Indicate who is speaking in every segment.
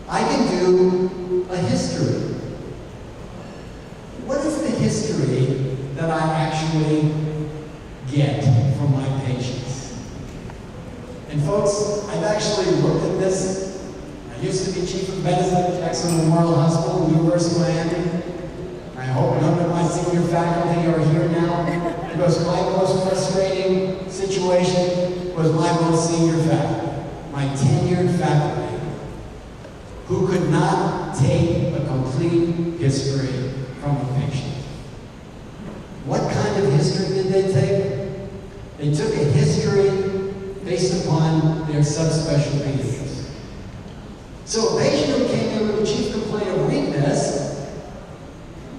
Speaker 1: I can do a history. What is the history that I actually get from my patients? And folks, I've actually looked at this. I used to be chief of medicine at Jackson Memorial Hospital, University of Miami. I hope none of my senior faculty are here now, because my most frustrating situation was my most senior faculty, my tenured faculty, who could not take a complete history from a patient. What kind of history did they take? They took a history based upon their subspecialties. So a patient who came in with a chief complaint of weakness,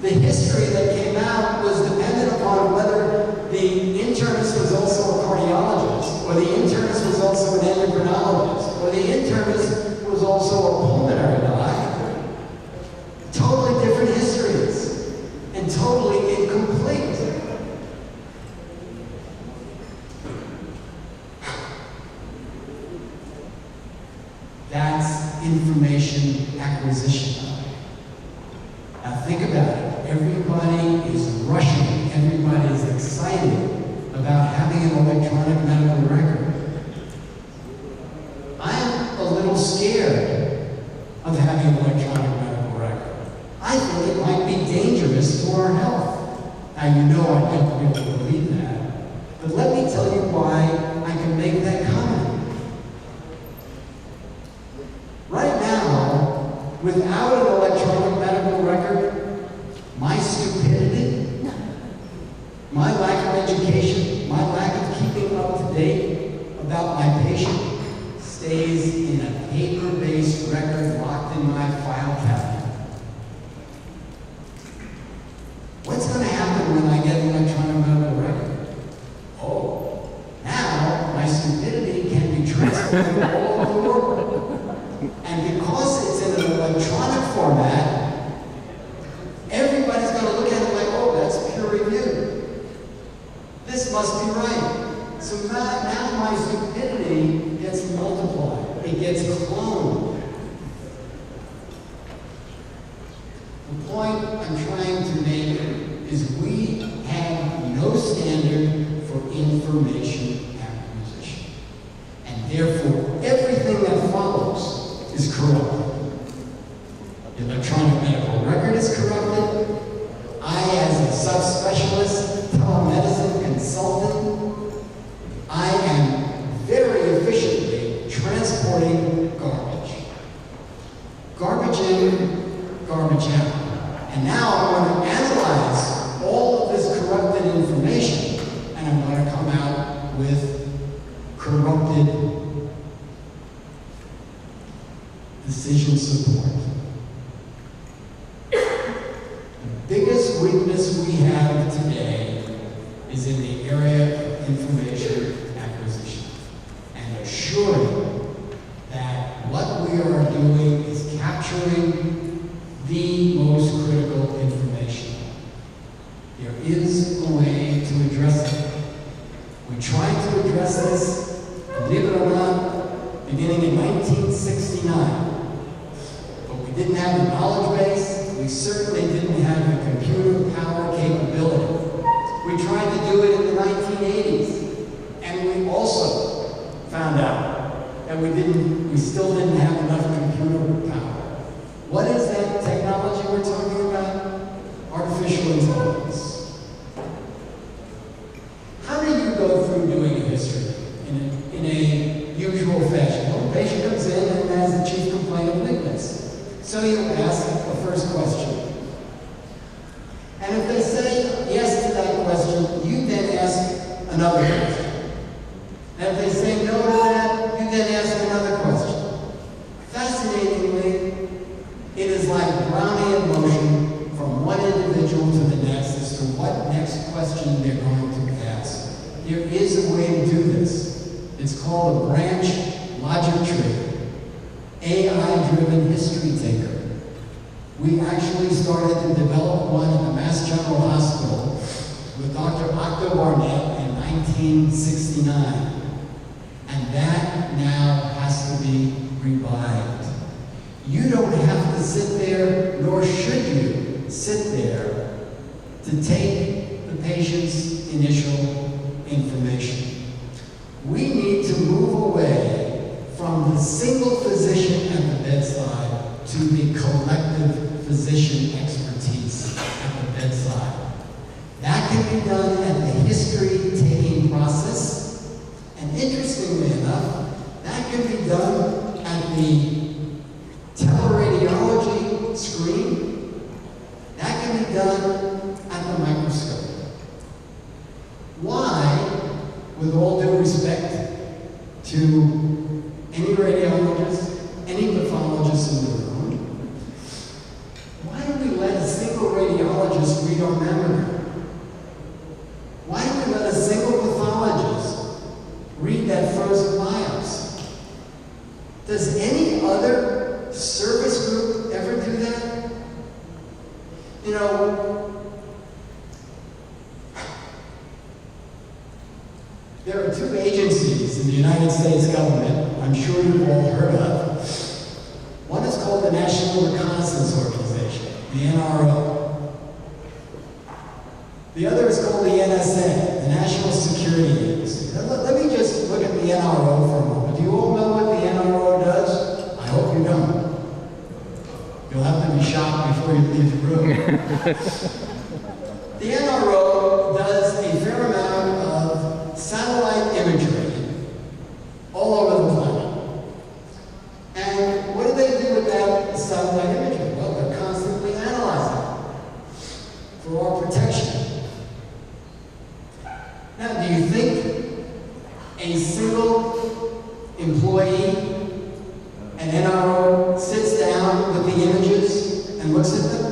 Speaker 1: the history that came out was dependent upon whether the internist was also a cardiologist, or the internist was also an endocrinologist, or the internist was also a pulmonary doc. Totally different histories, and totally incomplete. That's information acquisition. Now think about it. Everybody is rushing. Everybody is excited about having an electronic medical record. I'm a little scared of having an electronic medical record. I think it might be dangerous to our health. Now you know I don't really believe that. But let me tell you why I can make that comment. Right now, without an electronic medical record, my stupidity, my lack of education, my lack of keeping up to date about my patient stays in a paper-based record locked in my file cabinet. What's going to happen when I get an electronic medical record? Oh, now my stupidity can be transferred all over the world. And because it's in an electronic format, everybody's going to look at it like, oh, that's peer review. This must be right. So now my stupidity gets multiplied. It gets cloned. The point I'm trying to make is we have no standard for information acquisition. And therefore, everything that follows is corrupted. The electronic medical record is corrupted. I, as a subspecialist, telemedicine consultant, I am very efficiently transporting garbage. Garbage in, garbage out. And now I want to analyze all of this corrupted information, and I'm going to come out with corrupted decision support. The biggest weakness we have today is in the area of information acquisition and assuring that what we are doing is capturing the most critical information. There is a way to address it. We tried to address this, believe it or not, beginning in 1969. But we didn't have the knowledge base. We certainly didn't have the computer power capability. We tried to do it in the 1980s, and we also found out that we still didn't have enough computer power. What is that technology we're talking about? Artificial intelligence. How do you go through doing a history in a usual fashion? Well, the patient comes in and has a chief complaint of weakness. So you ask the first question. And if they say yes to that question, you then ask another question. And if they say no to that, you then ask another question. Fascinatingly, it is like Brownian motion from one individual to the next as to what next question they're going to ask. There is a way to do this. It's called a branch logic tree. AI-driven history taker. We actually started to develop one at the Mass General Hospital with Dr. Octo Barnett in 1969. And that now has to be revived. You don't have to sit there, nor should you sit there, to take the patient's initial information. We need to move away from the single physician at the bedside to the collective physician expertise at the bedside. That can be done at the history-taking process, and interestingly enough, that can be done at the teleradiology screen. That can be done at the microscope. Why, with all due respect to any radiologist, any pathologist in the room, why do we let a single radiologist read our mammogram? Why do we let a single pathologist read that first biopsy? Does any other service group ever do that? You know, there are two agencies in the United States government I'm sure you've all heard of. One is called the National Reconnaissance Organization, the NRO. The other is called the NSA, the National Security Agency. Now, let me just look at the NRO for a moment. Do you all know what the NRO does? I hope you don't. You'll have to be shocked before you leave the room. The NRO does a fair amount of satellite imagery all over the planet. And what do they do with that satellite imagery? Well, they're constantly analyzing it for our protection. Now, do you think a single employee at NRO sits down with the images and looks at them?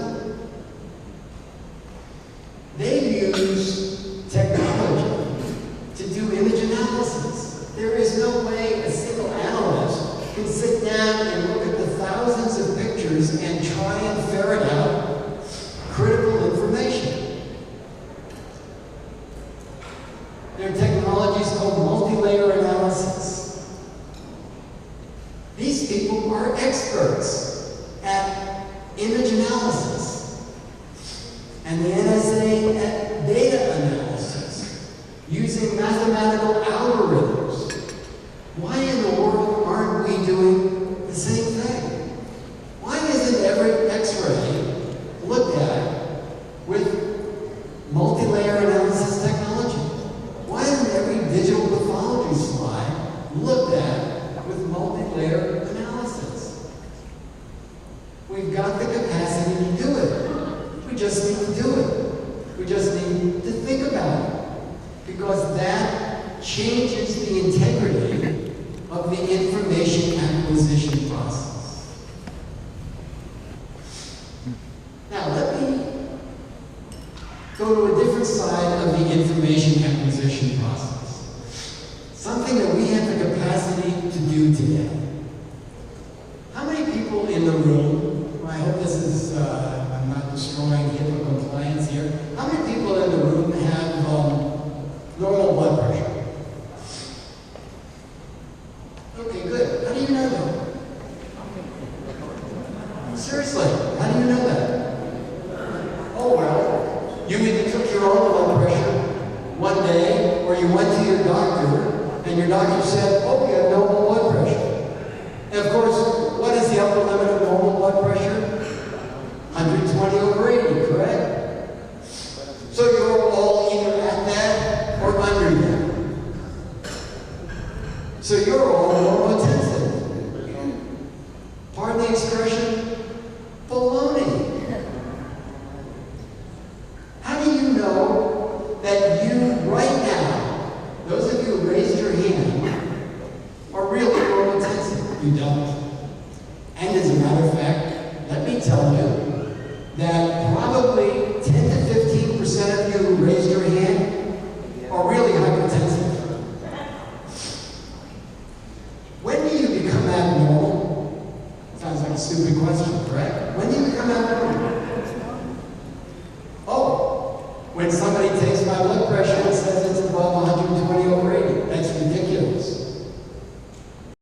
Speaker 1: They use technology to do image analysis. There is no way a single analyst can sit down and look at the thousands of pictures and try and ferret out critical information. Their technology is called multi-layer analysis. These people are experts at image analysis, and the NSA at data analysis, using mathematical algorithms. Why in the world aren't we doing the same thing? Why isn't every X-ray looked at with multi-layer analysis technology? Why isn't every digital pathology slide looked at with multi-layer analysis? We've got the capacity to do it. We just need to do it. We just need to think about it. Because that changes the integrity of the information acquisition process. Now, let me go to a different side of the information acquisition process. Something that we have the capacity to do today. How many people in the room, I hope this is, I'm not destroying HIPAA compliance here. How many people in the room have normal blood pressure? Okay, good. How do you know that? Seriously, how do you know that? Oh, well, you either took your own blood pressure one day, or you went to your doctor, and your doctor said, oh, you have normal blood pressure. And of course, what is the upper limit of normal blood pressure? 120/80, correct? So you're all either at that or under that. So you're all normotensive. Pardon the expression? Baloney. How do you know that you, right now, those of you who raised your hand, are really normotensive? You don't. And as a matter of fact, let me tell you that probably 10 to 15% of you who raised your hand are really hypertensive. When do you become abnormal? Sounds like a stupid question, correct? When do you become abnormal? Oh, when somebody takes my blood pressure and says it's above 120/80.